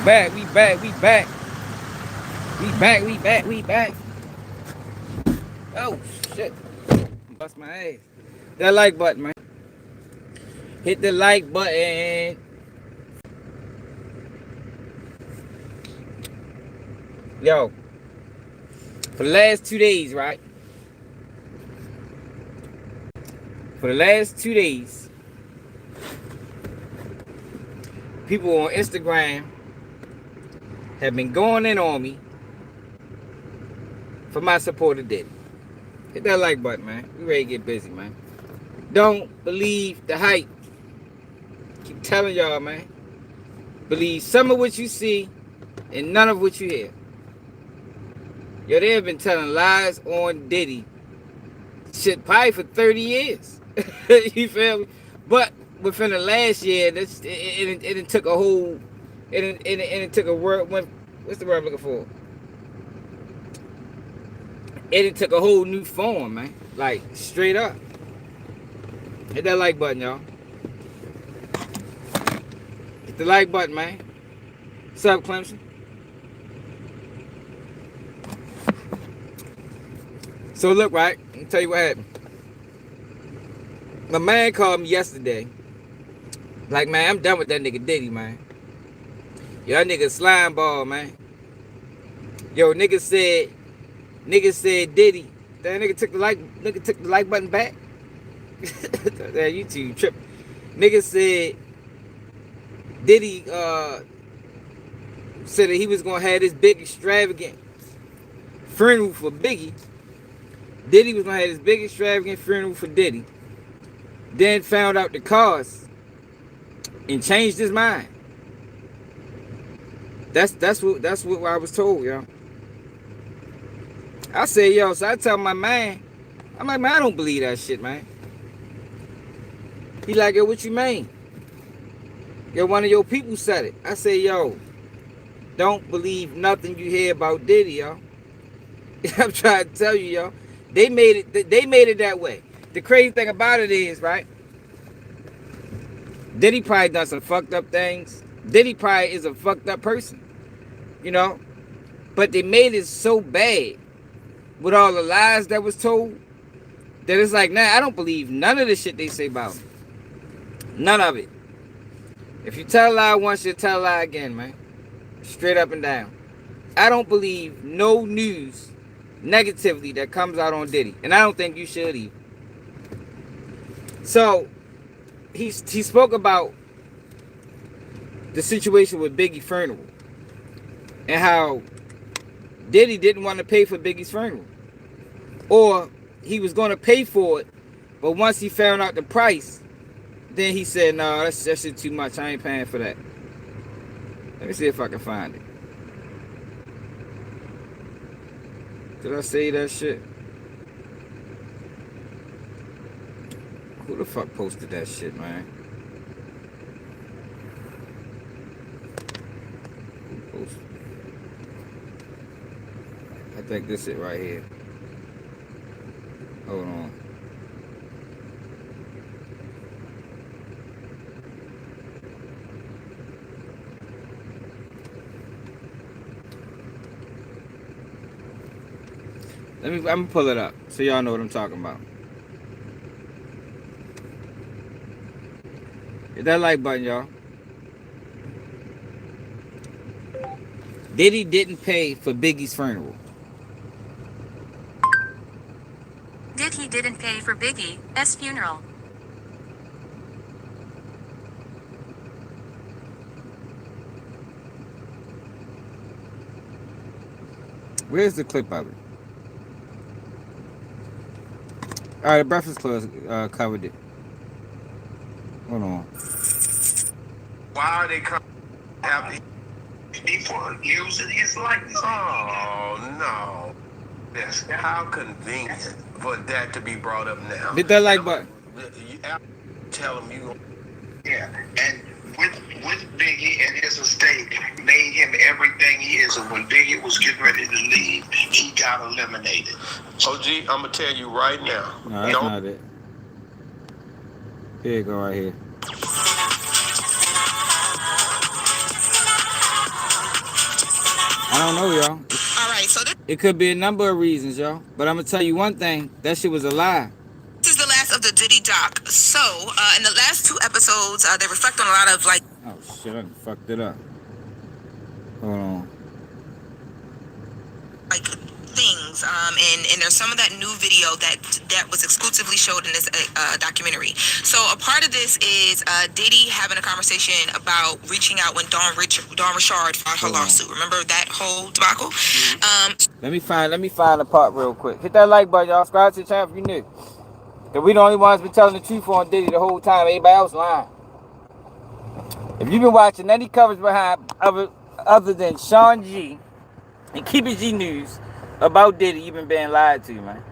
Back, we back, we back. We back, we back, we back. Oh, shit. Bust my ass. That like button, man. Hit the like button. Yo, for the last 2 days, right? For the last 2 days, people on Instagram have been going in on me for my support of Diddy. Hit that like button, man. We ready to get busy, man. Don't believe the hype. Keep telling y'all, man. Believe some of what you see and none of what you hear. Yo, they have been telling lies on Diddy. Shit, probably for 30 years. You feel me? But within the last year, it took a whole, it took a word. What's the word I'm looking for? It took a whole new form, man. Like straight up. Hit that like button, y'all. Hit the like button, man. What's up, Clemson? So look, right? Let me tell you what happened. My man called me yesterday. Like, man, I'm done with that nigga Diddy, man. Yo, that nigga slime ball, man. Yo, nigga said Diddy. That nigga took the like button back. That YouTube trip. Nigga said Diddy said that he was gonna have this big extravagant funeral for Biggie. Diddy was gonna have this big extravagant funeral for Diddy. Then found out the cost and changed his mind. That's what I was told, yo. I said, yo, so I tell my man, I'm like, man, I don't believe that shit, man. He like, yo, what you mean? Yo, one of your people said it. I say, yo, don't believe nothing you hear about Diddy, yo. I'm trying to tell you, yo. They made it that way. The crazy thing about it is, right? Diddy probably done some fucked up things. Diddy probably is a fucked up person, you know? But they made it so bad with all the lies that was told that it's like, nah, I don't believe none of the shit they say about him. None of it. If you tell a lie once, you tell a lie again, man. Straight up and down. I don't believe no news negatively that comes out on Diddy. And I don't think you should either. So, he spoke about the situation with Biggie's funeral. And how Diddy didn't want to pay for Biggie's funeral. Or he was going to pay for it, but once he found out the price, then he said, no, that shit too much. I ain't paying for that. Let me see if I can find it. Did I say that shit? Who the fuck posted that shit, man? Who posted? I think this it right here. Hold on. I'm gonna pull it up so y'all know what I'm talking about. Hit that like button, y'all. Diddy didn't pay for Biggie's funeral. Diddy didn't pay for Biggie's funeral. Where's the clip of it? All right, the Breakfast Club covered it. Hold on. Why are they coming after people using his likeness? Oh, no. Yes. How convenient for that to be brought up now. Hit that like button. Tell him you. Yeah, and with Biggie and his estate made him everything he is. And when Biggie was getting ready to leave, he got eliminated. OG, I'm gonna tell you right now. No, that's not it. Here you go, right here. don't know, y'all. All right, so It could be a number of reasons, y'all. But I'm gonna tell you one thing: that shit was a lie. this is the last of the Diddy doc. So, in the last two episodes, they reflect on a lot of like. Oh shit! I done fucked it up. Hold on. Like things and there's some of that new video that was exclusively showed in this documentary. So a part of this is Diddy having a conversation about reaching out when Dawn Richard filed her lawsuit. Remember that whole debacle? Let me find the part real quick. Hit that like button, y'all. Subscribe to the channel if you new. Cause we the only ones been telling the truth on Diddy the whole time. Everybody else lying. If you've been watching any coverage behind other than Sean G and Keep It G News about Diddy, you've been being lied to, man.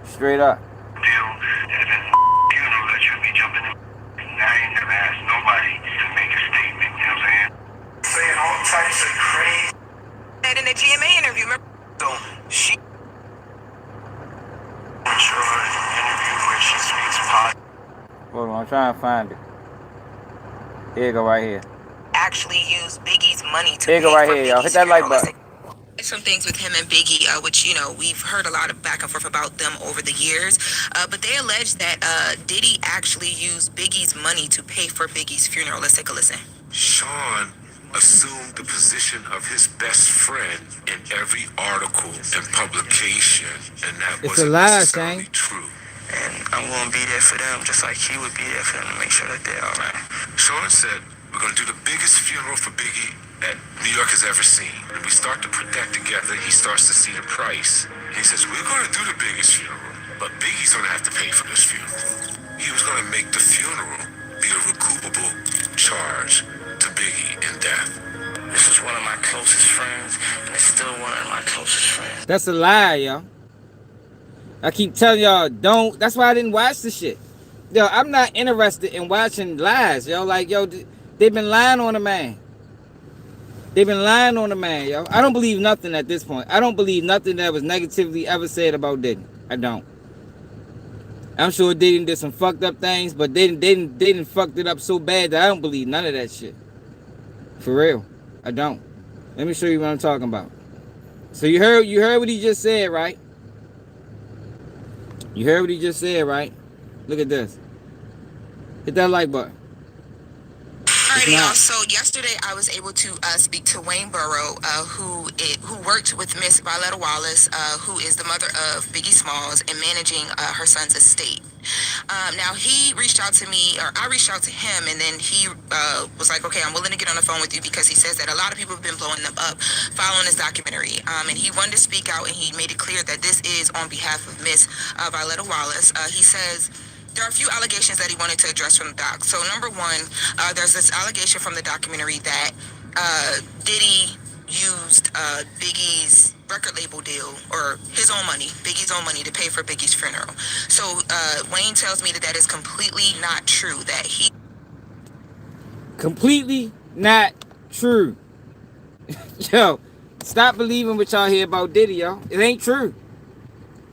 Straight up. Deal, and then funeral that you be jumping in. And I ain't never asked nobody to make a statement, you know what I'm saying? Saying all types of crazy. And in the GMA interview, remember? So she sure interview where she speaks positive. Hold on, I'm trying to find it. Here you go right here. Actually use Biggie's money to Here you go right here, y'all. Hit that like button. Some things with him and Biggie, which, you know, we've heard a lot of back and forth about them over the years. But they allege that Diddy actually used Biggie's money to pay for Biggie's funeral. Let's take a listen. Sean assumed the position of his best friend in every article and publication, and that It's a wasn't lie, necessarily Shane. true. And I'm going to be there for them just like he would be there for them to make sure that they're all right. Sean said, we're going to do the biggest funeral for Biggie that New York has ever seen. And we start to put that together, he starts to see the price. And he says, we're going to do the biggest funeral, but Biggie's going to have to pay for this funeral. He was going to make the funeral be a recoupable charge to Biggie in death. This is one of my closest friends, and it's still one of my closest friends. That's a lie, y'all. I keep telling y'all, don't. That's why I didn't watch the shit. Yo, I'm not interested in watching lies, yo. Like, yo, they've been lying on the man. They've been lying on the man, yo. I don't believe nothing at this point. I don't believe nothing that was negatively ever said about Diddy. I don't. I'm sure Diddy did some fucked up things, but they didn't fucked it up so bad that I don't believe none of that shit. For real. I don't. Let me show you what I'm talking about. So you heard what he just said, right? You heard what he just said, right? Look at this. Hit that like button. Alrighty, y'all. So yesterday I was able to speak to Wayne Burrow, who worked with Miss Violetta Wallace, who is the mother of Biggie Smalls and managing her son's estate. Now he reached out to me, or I reached out to him, and then he was like, "Okay, I'm willing to get on the phone with you," because he says that a lot of people have been blowing them up following this documentary. And he wanted to speak out, and he made it clear that this is on behalf of Miss Violetta Wallace. He says there are a few allegations that he wanted to address from the doc. So number one, there's this allegation from the documentary that Diddy used Biggie's record label deal, or his own money, Biggie's own money, to pay for Biggie's funeral. So Wayne tells me that that is completely not true. That he completely not true. Yo, stop believing what y'all hear about Diddy, yo. It ain't true.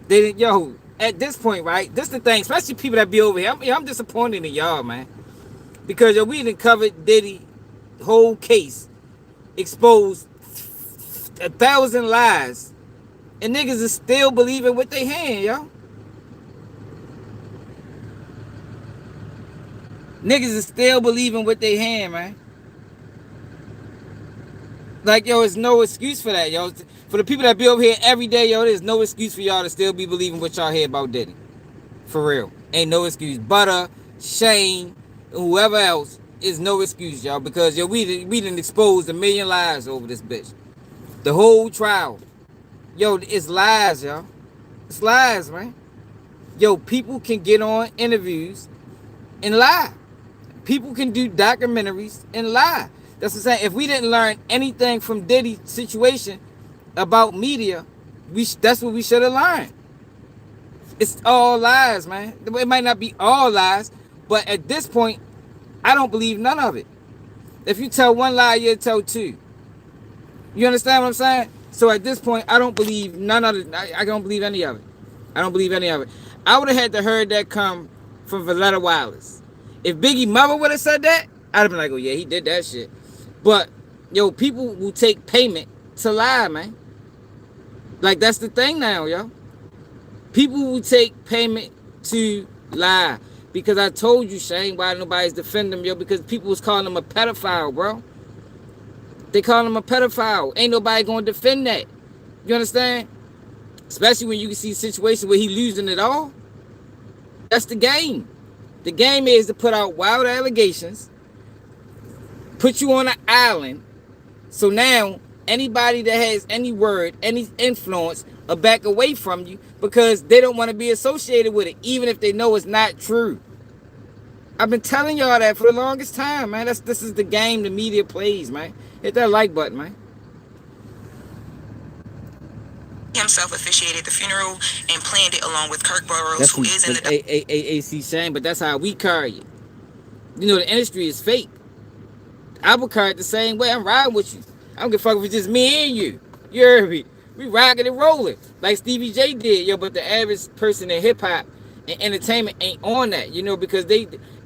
Yo, at this point, right? This the thing, especially people that be over here. I'm disappointed in y'all, man. Because yo, we done covered Diddy whole case, exposed 1,000 lies, and niggas is still believing what they hand, yo. Niggas is still believing what they hand, man. Like, yo, there's no excuse for that, yo. For the people that be over here every day, yo, there's no excuse for y'all to still be believing what y'all hear about Diddy. For real. Ain't no excuse. Butter, Shane, whoever else, is no excuse, y'all. Because, yo, we done exposed 1 million lies over this bitch. The whole trial. Yo, it's lies, y'all. It's lies, man. Yo, people can get on interviews and lie. People can do documentaries and lie. That's what I'm saying. If we didn't learn anything from Diddy's situation about media, that's what we should have learned. It's all lies, man. It might not be all lies, but at this point, I don't believe none of it. If you tell one lie, you'll tell two. You understand what I'm saying? So at this point, I don't believe none of it. I don't believe any of it. I don't believe any of it. I would have had to heard that come from Violetta Wallace. If Biggie mother would have said that, I'd have been like, oh yeah, he did that shit. But, yo, people will take payment to lie, man. Like, that's the thing now, yo. People will take payment to lie. Because I told you, Shane, why nobody's defending him, yo. Because people was calling him a pedophile, bro. They call him a pedophile. Ain't nobody gonna defend that. You understand? Especially when you can see situations where he losing it all. That's the game. The game is to put out wild allegations, put you on an island, so now anybody that has any word, any influence, will back away from you because they don't want to be associated with it, even if they know it's not true. I've been telling y'all that for the longest time, man. This is the game the media plays, man. Hit that like button, man. Himself officiated the funeral and planned it along with Kirk Burroughs, who is in the AC Shane, but that's how we carry it. You know, the industry is fake. I would carry it the same way. I'm riding with you. I don't give a fuck if it's just me and you. You heard me? We rocking and rolling like Stevie J did, yo. But the average person in hip hop and entertainment ain't on that, you know, because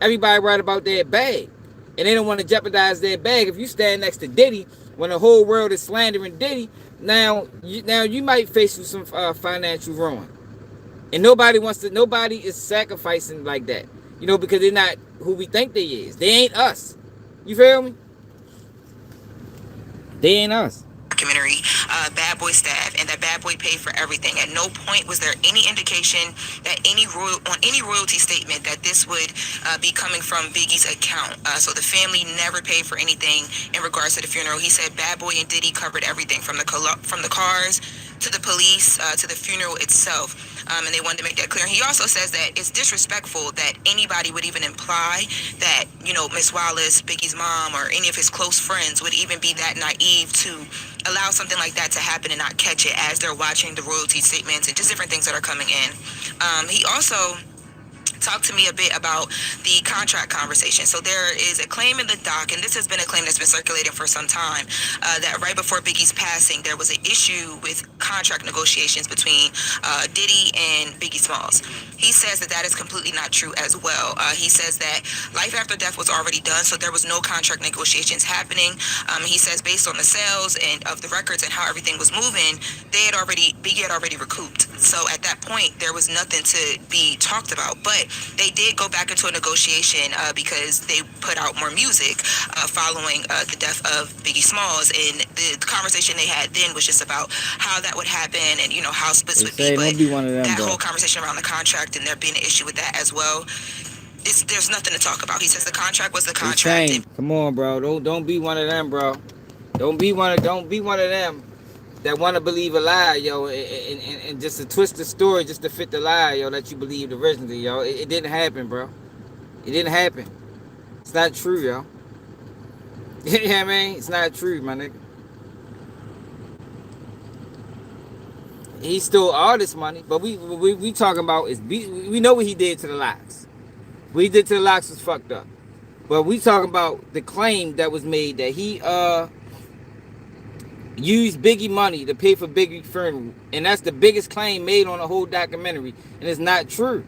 everybody write about their bag, and they don't want to jeopardize their bag. If you stand next to Diddy when the whole world is slandering Diddy, now you might face some financial ruin, and nobody is sacrificing like that, you know, because they're not who we think they is. They ain't us. You feel me? They ain't us. Documentary Bad Boy staff, and that Bad Boy paid for everything. At no point was there any indication that on any royalty statement that this would be coming from Biggie's account. So the family never paid for anything in regards to the funeral. He said Bad Boy and Diddy covered everything from the cars to the police to the funeral itself. And they wanted to make that clear. And he also says that it's disrespectful that anybody would even imply that, you know, Miss Wallace, Biggie's mom, or any of his close friends would even be that naive to allow something like that to happen and not catch it as they're watching the royalty statements and just different things that are coming in. He also talk to me a bit about the contract conversation. So there is a claim in the doc, and this has been a claim that's been circulating for some time, that right before Biggie's passing, there was an issue with contract negotiations between Diddy and Biggie Smalls. He says that is completely not true as well. He says that life after death was already done, so there was no contract negotiations happening. He says based on the sales and of the records and how everything was moving, Biggie had already recouped. So at that point, there was nothing to be talked about. But they did go back into a negotiation because they put out more music following the death of Biggie Smalls, and the conversation they had then was just about how that would happen and, you know, how splits would be. But that whole conversation around the contract and there being an issue with that as well, there's nothing to talk about. He says the contract was the contract. Come on, bro. Don't be one of them, bro. Don't be one of them that want to believe a lie, yo, and just to twist the story just to fit the lie, yo, that you believed originally, yo. It didn't happen, bro. It didn't happen. It's not true, yo. You know what I mean? It's not true, my nigga. He stole all this money, but we talking about we know what he did to the locks. What he did to the locks was fucked up. But we talking about the claim that was made that he used Biggie money to pay for Biggie funeral, and that's the biggest claim made on the whole documentary, and it's not true.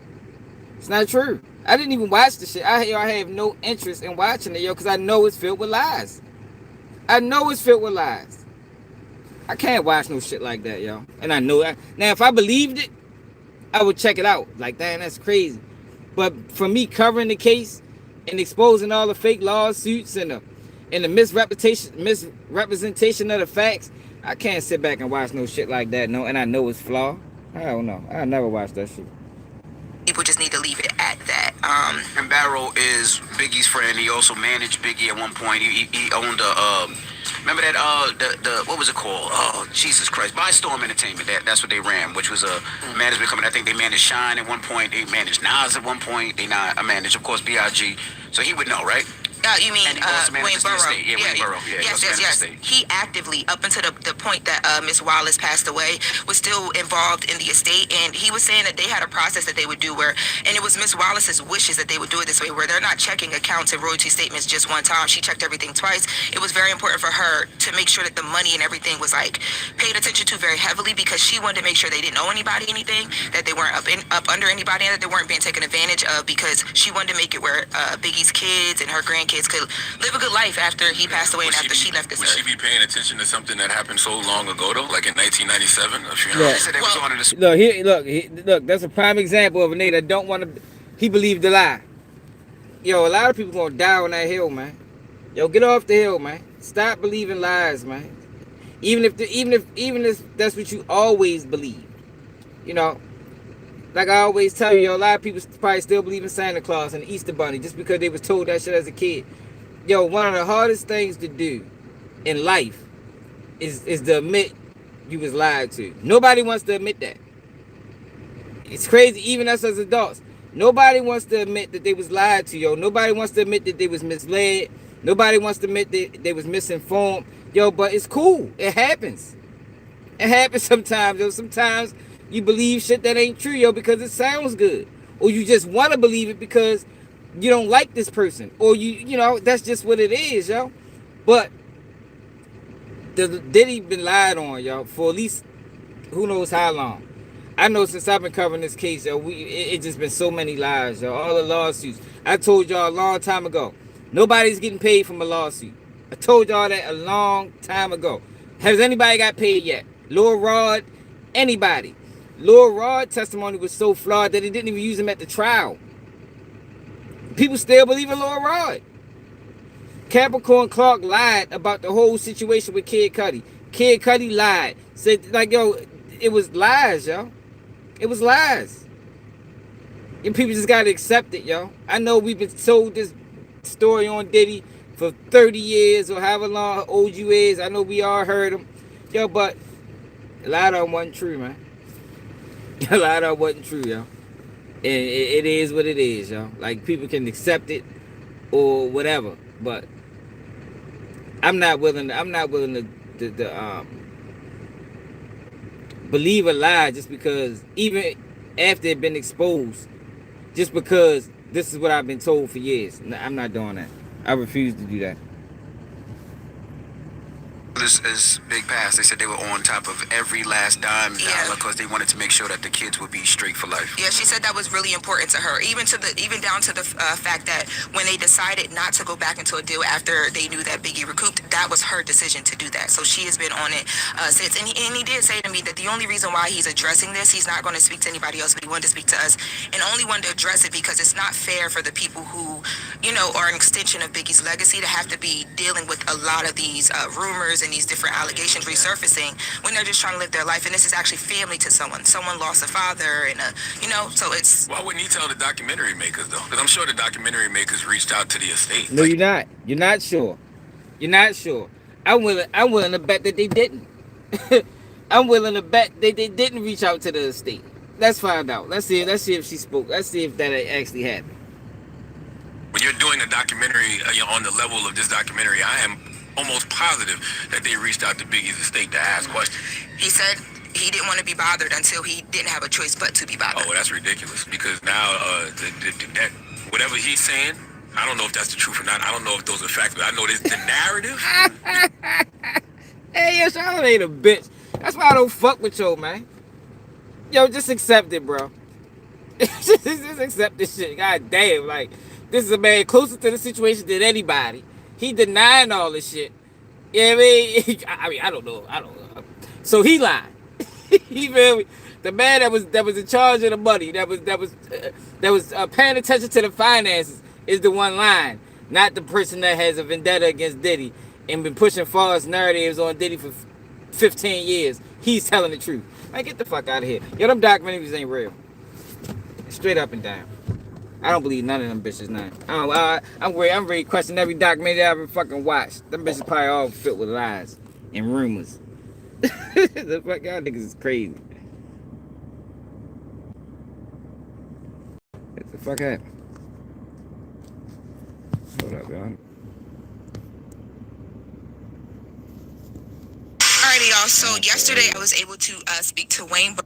It's not true. I didn't even watch the shit. I have no interest in watching it, yo, because I know it's filled with lies. I know it's filled with lies. I can't watch no shit like that, yo. And I know that. Now, if I believed it, I would check it out. Like, damn, that's crazy. But for me covering the case and exposing all the fake lawsuits and the misrepresentation of the facts, I can't sit back and watch no shit like that, no, and I know it's flawed. I don't know. I never watched that shit. People just need to leave it at that. And Barrow is Biggie's friend. He also managed Biggie at one point. He owned remember that the what was it called? Oh, Jesus Christ! By Storm Entertainment. That's what they ran, which was a management company. I think they managed Shine at one point. They managed Nas at one point. They managed, of course, B.I.G. So he would know, right? You mean Wayne Burrow? Yeah, Wayne Burrow. Yeah, yes. He actively, up until the point that Miss Wallace passed away, was still involved in the estate, and he was saying that they had a process that they would do and it was Miss Wallace's wishes that they would do it this way, where they're not checking accounts and royalty statements just one time. She checked everything twice. It was very important for her to make sure that the money and everything was like paid attention to very heavily, because she wanted to make sure they didn't owe anybody anything, that they weren't up under anybody, and that they weren't being taken advantage of, because she wanted to make it where Biggie's kids and her grandkids kids could live a good life after he passed away and after she left this earth. Would she be paying attention to something that happened so long ago, though, like in 1997? Look, that's a prime example of a nigga that don't want to. He believed the lie. Yo, a lot of people gonna die on that hill, man. Yo, get off the hill, man. Stop believing lies, man. Even if that's what you always believe, you know. Like I always tell you, yo, a lot of people probably still believe in Santa Claus and the Easter Bunny just because they was told that shit as a kid. Yo, one of the hardest things to do in life is to admit you was lied to. Nobody wants to admit that. It's crazy, even us as adults. Nobody wants to admit that they was lied to, yo. Nobody wants to admit that they was misled. Nobody wants to admit that they was misinformed. Yo, but it's cool. It happens. It happens sometimes, yo. Sometimes you believe shit that ain't true, yo, because it sounds good. Or you just want to believe it because you don't like this person. Or you know, that's just what it is, yo. But Diddy been lied on, yo, for at least who knows how long. I know since I've been covering this case, yo, it just been so many lies, yo. All the lawsuits. I told y'all a long time ago, nobody's getting paid from a lawsuit. I told y'all that a long time ago. Has anybody got paid yet? Lil Rod, anybody? Lil Rod testimony was so flawed that they didn't even use him at the trial. People still believe in Lil Rod. Capricorn Clark lied about the whole situation with Kid Cudi. Kid Cudi lied. Said, like, yo, it was lies, yo. It was lies. And people just gotta accept it, yo. I know we've been told this story on Diddy for 30 years or however long old you is. I know we all heard him. Yo, but a lot of them wasn't true, man. A lot of them wasn't true, yo. And it is what it is, yo. Like, people can accept it or whatever. But I'm not willing to believe a lie just because, even after it been exposed, just because this is what I've been told for years. I'm not doing that. I refuse to do that. As Big Pass, they said they were on top of every last dime dollar because they wanted to make sure that the kids would be straight for life. Yeah, she said that was really important to her, even down to the fact that when they decided not to go back into a deal after they knew that Biggie recouped, that was her decision to do that. So she has been on it since. And he did say to me that the only reason why he's addressing this, he's not going to speak to anybody else, but he wanted to speak to us, and only wanted to address it because it's not fair for the people who, you know, are an extension of Biggie's legacy to have to be dealing with a lot of these rumors and these different allegations resurfacing when they're just trying to live their life. And this is actually family to someone. Someone lost a father, and you know, so it's. Why wouldn't he tell the documentary makers though? Because I'm sure the documentary makers reached out to the estate. No, you're not. You're not sure. You're not sure. I'm willing to bet that they didn't. I'm willing to bet they didn't reach out to the estate. Let's find out. Let's see if she spoke. Let's see if that actually happened. When you're doing a documentary on the level of this documentary, I am almost positive that they reached out to Biggie's estate to ask questions. He said he didn't want to be bothered until he didn't have a choice but to be bothered. Oh, that's ridiculous. Because now, that whatever he's saying, I don't know if that's the truth or not. I don't know if those are facts, but I know this the narrative. Hey, yo, Charlotte ain't a bitch. That's why I don't fuck with yo, man. Yo, just accept it, bro. just accept this shit. God damn, like, this is a man closer to the situation than anybody. He denying all this shit. Yeah, I mean, I don't know. So he lied. He feel the man that was in charge of the money, that was paying attention to the finances, is the one lying, not the person that has a vendetta against Diddy and been pushing false narratives on Diddy for 15 years. He's telling the truth. Man, get the fuck out of here. Yo, them documentaries ain't real. Straight up and down. I don't believe none of them bitches now. I'm ready to question every documentary I ever fucking watched. Them bitches probably all filled with lies and rumors. The fuck, y'all niggas is crazy. What the fuck happened? Hold up, y'all. Alrighty, y'all. So yesterday I was able to speak to Wayne.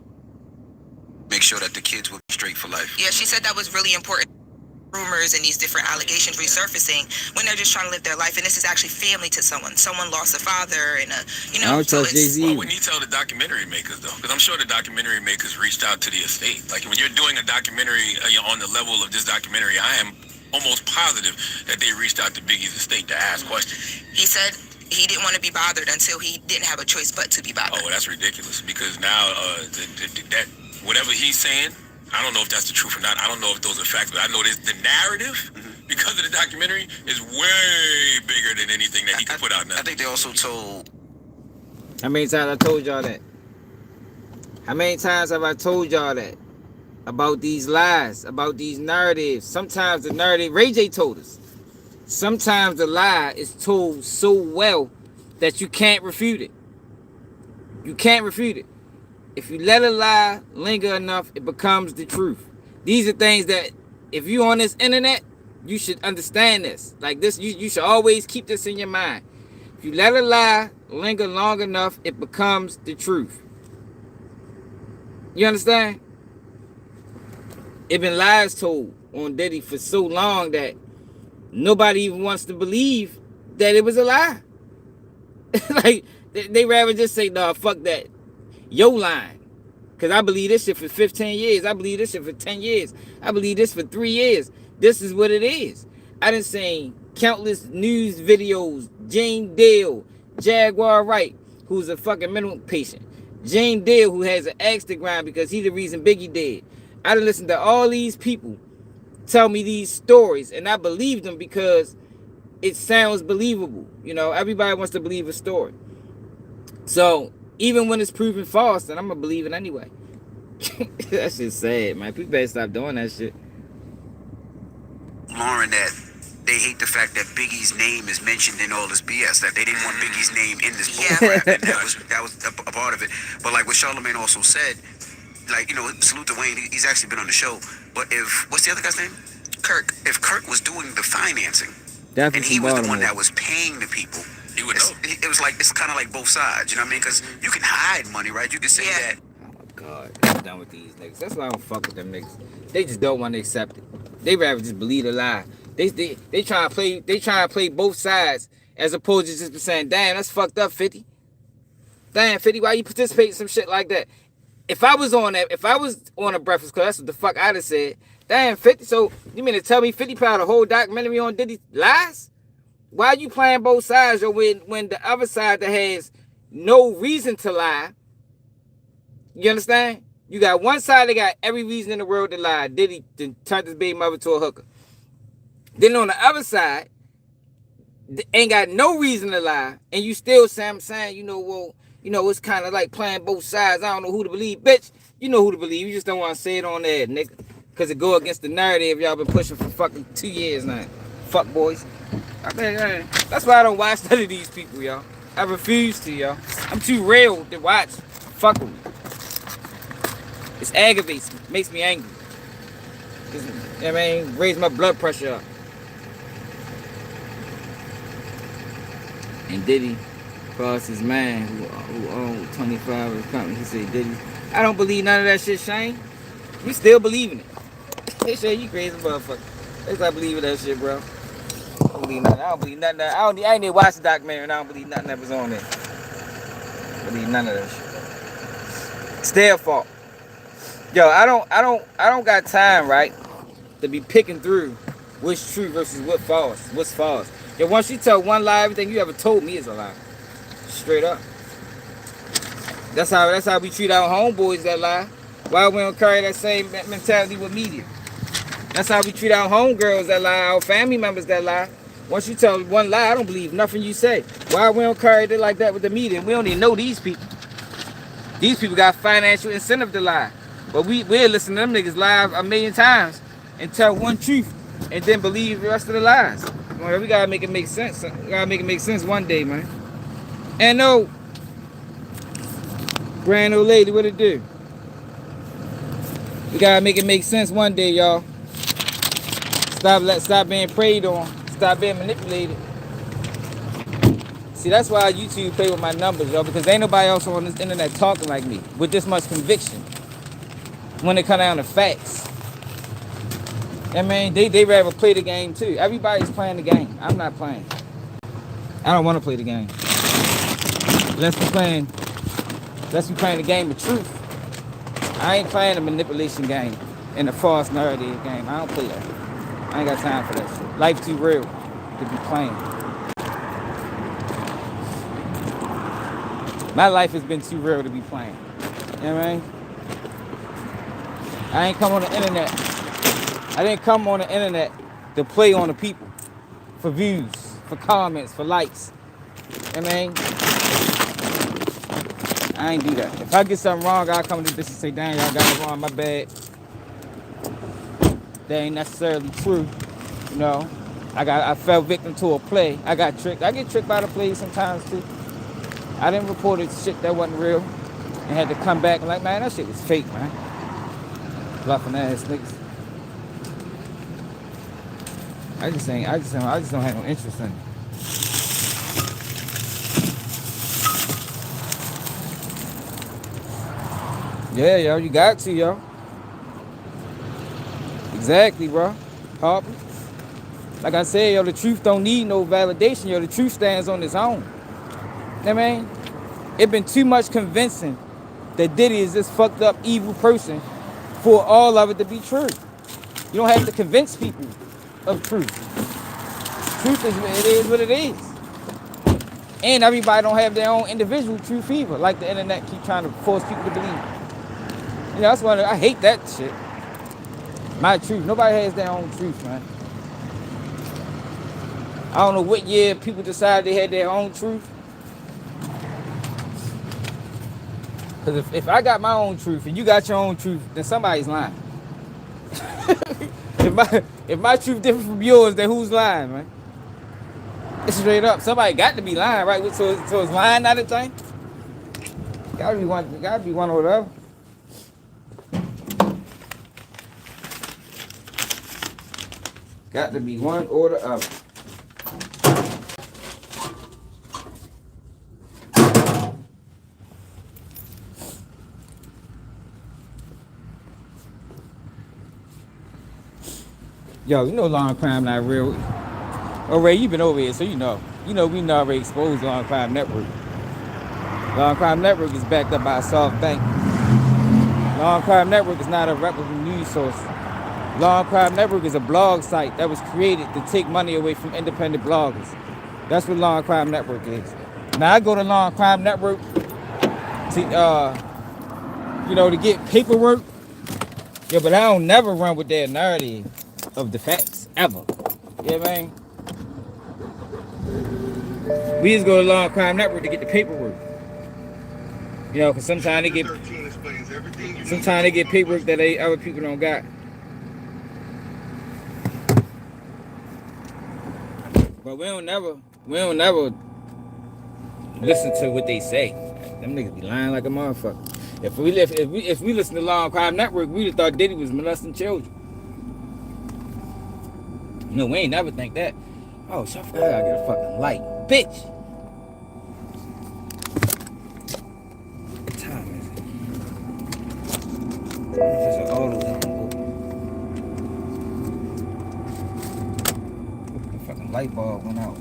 Make sure that the kids will be straight for life. Yeah, she said that was really important. Rumors and these different allegations resurfacing when they're just trying to live their life, and this is actually family to someone. Someone lost a father, and you know. So it's. Why wouldn't he tell the documentary makers though? Because I'm sure the documentary makers reached out to the estate. Like when you're doing a documentary on the level of this documentary, I am almost positive that they reached out to Biggie's estate to ask questions. He said he didn't want to be bothered until he didn't have a choice but to be bothered. Oh, well, that's ridiculous because now that whatever he's saying, I don't know if that's the truth or not. I don't know if those are facts, but I know the narrative, because of the documentary, is way bigger than anything that he could put out now. I think they also told. How many times I told y'all that? How many times have I told y'all that? About these lies, about these narratives. Sometimes the narrative, Ray J told us, sometimes the lie is told so well that you can't refute it. You can't refute it. If you let a lie linger enough, it becomes the truth. These are things that, if you on this internet, you should understand this. Like this, you should always keep this in your mind. If you let a lie linger long enough, it becomes the truth. You understand? It been lies told on Diddy for so long that nobody even wants to believe that it was a lie. Like, they rather just say, nah, fuck that. Yo lying. Because I believe this shit for 15 years. I believe this shit for 10 years. I believe this for 3 years. This is what it is. I done seen countless news videos. Jane Dale, Jaguar Wright, who's a fucking mental patient. Jane Dale, who has an axe to grind because he's the reason Biggie dead. I done listened to all these people tell me these stories, and I believe them because it sounds believable. You know, everybody wants to believe a story. So, even when it's proven false, then I'm going to believe it anyway. That shit's sad, man. People better stop doing that shit. Lauren, that they hate the fact that Biggie's name is mentioned in all this BS, that they didn't want Biggie's name in this bullcrap, and that was a part of it. But like what Charlamagne also said, like, you know, salute to Wayne, he's actually been on the show, but if, what's the other guy's name? Kirk. If Kirk was doing the financing, and he was the one that was paying the people, He would know. it was like, it's kind of like both sides, you know what I mean? Because you can hide money, right? You can say that. Oh my God, I'm done with these niggas. That's why I don't fuck with them niggas. They just don't want to accept it. They rather just believe the lie. They try to play both sides as opposed to just saying, damn, that's fucked up, 50. Damn, 50, why you participate in some shit like that? If I was on a Breakfast Club, that's what the fuck I'd have said. Damn, 50, so you mean to tell me 50 proud a whole documentary on Diddy lies? Why are you playing both sides? Or when the other side that has no reason to lie, you understand? You got one side that got every reason in the world to lie. Diddy turned his baby mother to a hooker. Then on the other side, ain't got no reason to lie, and you still saying, you know, well, you know, it's kind of like playing both sides. I don't know who to believe. Bitch, you know who to believe. You just don't want to say it on there, nigga. Because it go against the narrative y'all been pushing for fucking 2 years now. Fuck boys. That's why I don't watch none of these people, y'all. I refuse to, y'all. I'm too real to watch. Fuck with me. It aggravates me. Makes me angry. You know what I mean? Raise my blood pressure up. And Diddy crossed his man who owned 25 of his company. He said, Diddy, I don't believe none of that shit, Shane. You still believing it. They say you crazy motherfucker. They stop believing that shit, bro. I don't believe nothing. I don't believe nothing. I ain't even watched the documentary and I don't believe nothing that was on there. I believe none of that shit. It's their fault. Yo, I don't got time, right, to be picking through what's true versus what's false. Yo, once you tell one lie, everything you ever told me is a lie. Straight up. That's how we treat our homeboys that lie. Why we don't carry that same mentality with media? That's how we treat our homegirls that lie, our family members that lie. Once you tell one lie, I don't believe nothing you say. Why we don't carry it like that with the media? We don't even know these people. These people got financial incentive to lie. But we'll listen to them niggas lie a million times and tell one truth and then believe the rest of the lies. Well, we gotta make it make sense. We gotta make it make sense one day, man. And no, grand old lady, what it do? We gotta make it make sense one day, y'all. Stop being preyed on. Stop being manipulated. See, that's why YouTube play with my numbers, y'all, because ain't nobody else on this internet talking like me with this much conviction when it come down to facts. I mean, they rather play the game too. Everybody's playing the game. I'm not playing. I don't want to play the game. Let's be playing the game of truth. I ain't playing the manipulation game and the false narrative game. I don't play that. I ain't got time for that shit. Life too real to be playing. My life has been too real to be playing. You know what I mean? I ain't come on the internet. I didn't come on the internet to play on the people for views, for comments, for likes. You know what I mean? I ain't do that. If I get something wrong, I'll come to this and say, dang, y'all got it wrong, my bad. That ain't necessarily true. You know, I fell victim to a play. I got tricked. I get tricked by the play sometimes too. I didn't report it shit that wasn't real and had to come back and like, man, that shit was fake, man. Bluffing ass niggas. I just don't have no interest in it. Yeah, yo, you got to, yo. Exactly, bro. Harper. Like I said, yo, the truth don't need no validation, yo. The truth stands on its own. You know what I mean? It been too much convincing that Diddy is this fucked up, evil person for all of it to be true. You don't have to convince people of truth. Truth is what it is. And everybody don't have their own individual truth either, like the internet keep trying to force people to believe. You know, that's why I hate that shit. My truth. Nobody has their own truth, man. I don't know what year people decided they had their own truth. Because if I got my own truth and you got your own truth, then somebody's lying. if my truth different from yours, then who's lying, man? It's straight up. Somebody got to be lying, right? So it's lying not a thing? Gotta be one or the other. Got to be one or the other. Yo, you know Long Crime not real. Oh, Ray, you been over here, so you know. You know we already exposed Long Crime Network. Long Crime Network is backed up by a soft bank. Long Crime Network is not a reputable news source. Long Crime Network is a blog site that was created to take money away from independent bloggers. That's what Long Crime Network is. Now I go to Long Crime Network to, to get paperwork. Yeah, but I don't never run with their narrative of the facts, ever. You know what I mean? We just go to Long Crime Network to get the paperwork. You know, because sometimes they get paperwork that other people don't got. But we don't never listen to what they say. Them niggas be lying like a motherfucker. If we listen to Long Crime Network, we'd have thought Diddy was molesting children. You know, we ain't never think that. Oh, shit, I gotta get a fucking light. Bitch! What time is it? There's an auto that don't open. The fucking light bulb went out.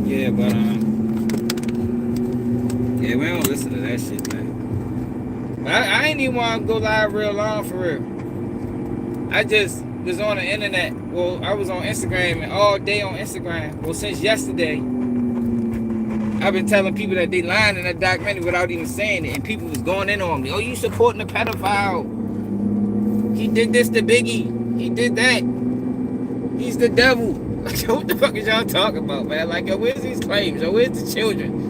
Yeah, but yeah, we don't listen to that shit, man. But I ain't even want to go live real long for real. I just was on the internet. Well, I was on Instagram and all day on Instagram. Well, since yesterday, I've been telling people that they lying in that documentary without even saying it, and people was going in on me. Oh, you supporting a pedophile? He did this to Biggie. He did that. He's the devil. What the fuck is y'all talking about, man? Like, yo, where's these claims? Yo, where's the children?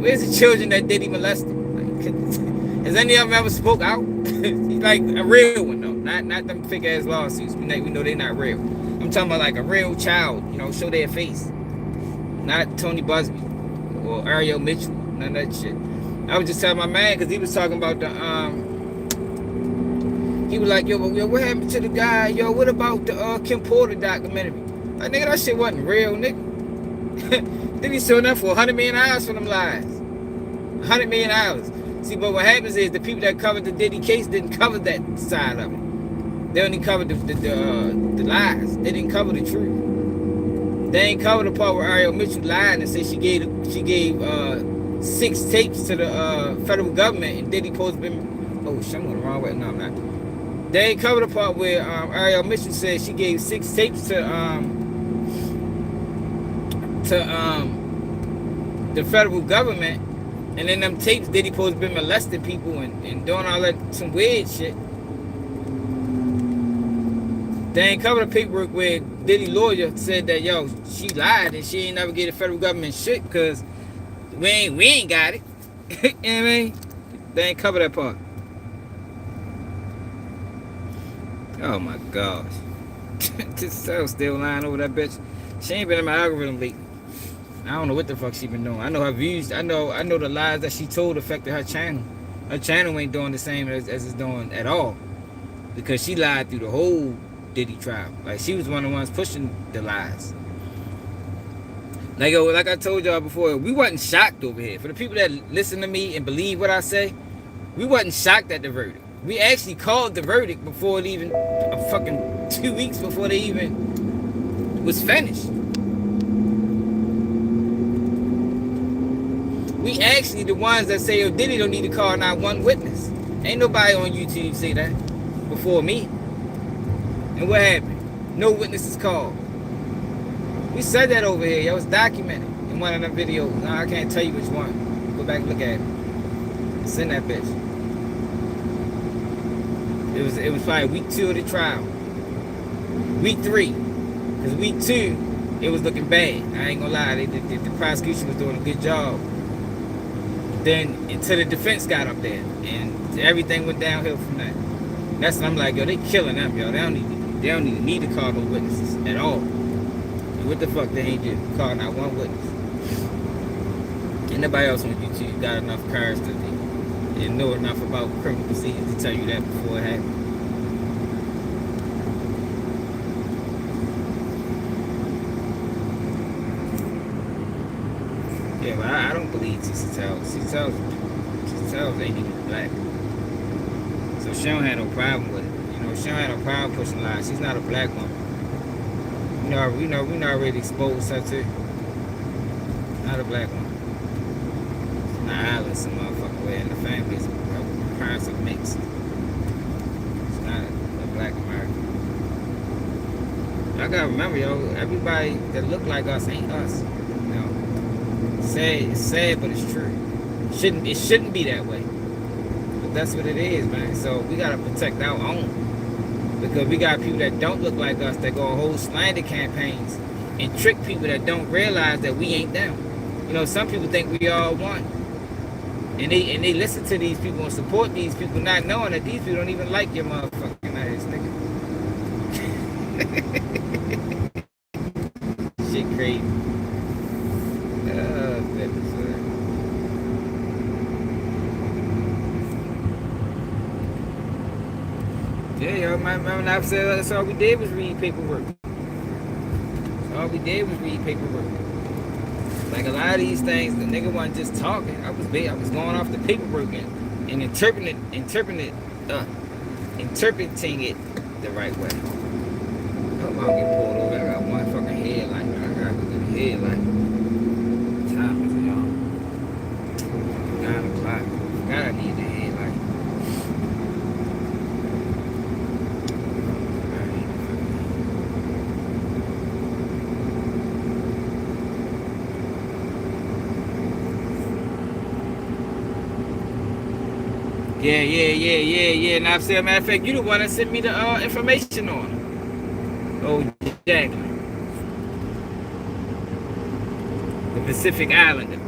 Where's the children that Diddy molested? Like, has any of them ever spoke out? He's like a real one, though. Not them fake ass lawsuits. We know they're not real. I'm talking about like a real child, show their face. Not Tony Busby or Ariel Mitchell. None of that shit. I was just telling my man, because he was talking about the, he was like, yo, what happened to the guy? Yo, what about the Kim Porter documentary? Like, nigga, that shit wasn't real, nigga. Then he sold that for $100 million for them lies. $100 million. See, but what happens is the people that covered the Diddy case didn't cover that side of it. They only covered the lies. They didn't cover the truth. They ain't cover the part where Ariel Mitchell lied and said she gave 6 tapes to the federal government, and Diddy supposed to been. Oh shit, I'm going the wrong way. No, I'm not. They ain't covered the part where Ariel Mitchell said she gave 6 tapes to the federal government, and in them tapes Diddy supposed to been molesting people and doing all that some weird shit. They ain't covered the paperwork where Diddy lawyer said that yo, she lied and she ain't never get the federal government shit because we ain't got it. You know what I mean? They ain't cover that part. Oh my gosh. This cell still lying over that bitch. She ain't been in my algorithm lately. I don't know what the fuck she been doing. I know her views. I know the lies that she told affected her channel. Her channel ain't doing the same as it's doing at all. Because she lied through the whole Diddy trial. Like she was one of the ones pushing the lies. Like I told y'all before, we wasn't shocked over here. For the people that listen to me and believe what I say, we wasn't shocked at the verdict. We actually called the verdict before it even, fucking 2 weeks before they even was finished. We actually the ones that say, oh, Diddy don't need to call not one witness. Ain't nobody on YouTube say that before me. And what happened? No witnesses called. We said that over here, yo. It's documented in one of them videos. No, I can't tell you which one. Go back and look at it. It's in that bitch. It was probably week 2 of the trial. Week 3. Because week 2, it was looking bad. I ain't gonna lie, the prosecution was doing a good job. Then until the defense got up there, and everything went downhill from that. That's when I'm like, yo, they killing them, yo. They don't even need to call no witnesses at all. And what the fuck they ain't do? Call not one witness. And nobody else on YouTube got enough courage to and know enough about criminal proceedings to tell you that before it happened. Yeah, but I don't believe Tisa Tells ain't even black. So she don't have no problem with it. You know, she don't have no problem pushing lies. She's not a black woman. We not really exposed her to. Not a black woman. She's not island some motherfucking way, and the family's parents are mixed. She's not a black American. Y'all gotta remember, yo, everybody that look like us ain't us. You know. It's sad, but it's true. It shouldn't be that way. But that's what it is, man. So we gotta protect our own. Because we got people that don't look like us that go on whole slander campaigns and trick people that don't realize that we ain't them. You know, some people think we all one. And they listen to these people and support these people not knowing that these people don't even like your motherfucking ass, nigga. Shit crazy. Yeah, yo, remember when I said that's all we did was read paperwork. All we did was read paperwork. Like a lot of these things, the nigga wasn't just talking. I was going off the paperwork and interpreting it the right way. I hope I don't get pulled over. I got one fucking headlight. I gotta go get a headlight. What time is it, y'all? 9 o'clock. Gotta need the headlight. Yeah. Now, matter of fact, you the one that sent me the information on it. Oh, Jacqueline. The Pacific Islander.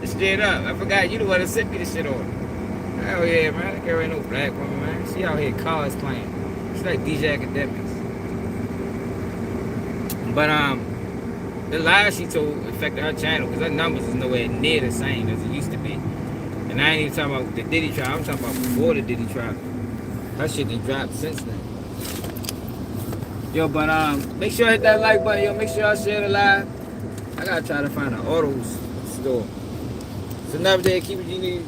Straight up. I forgot you the one that sent me the shit on it. Hell yeah, man. That girl ain't no black woman, man. She out here cars playing. She's like DJ Academics. But, the lies she told affected her channel because her numbers is nowhere near the same as it used to be. And I ain't even talking about the Diddy trial. I'm talking about before the Diddy trial. Her shit done dropped since then. Yo, but make sure you hit that like button. Yo, make sure y'all share the live. I gotta try to find an autos store. It's another day. Keep it you need.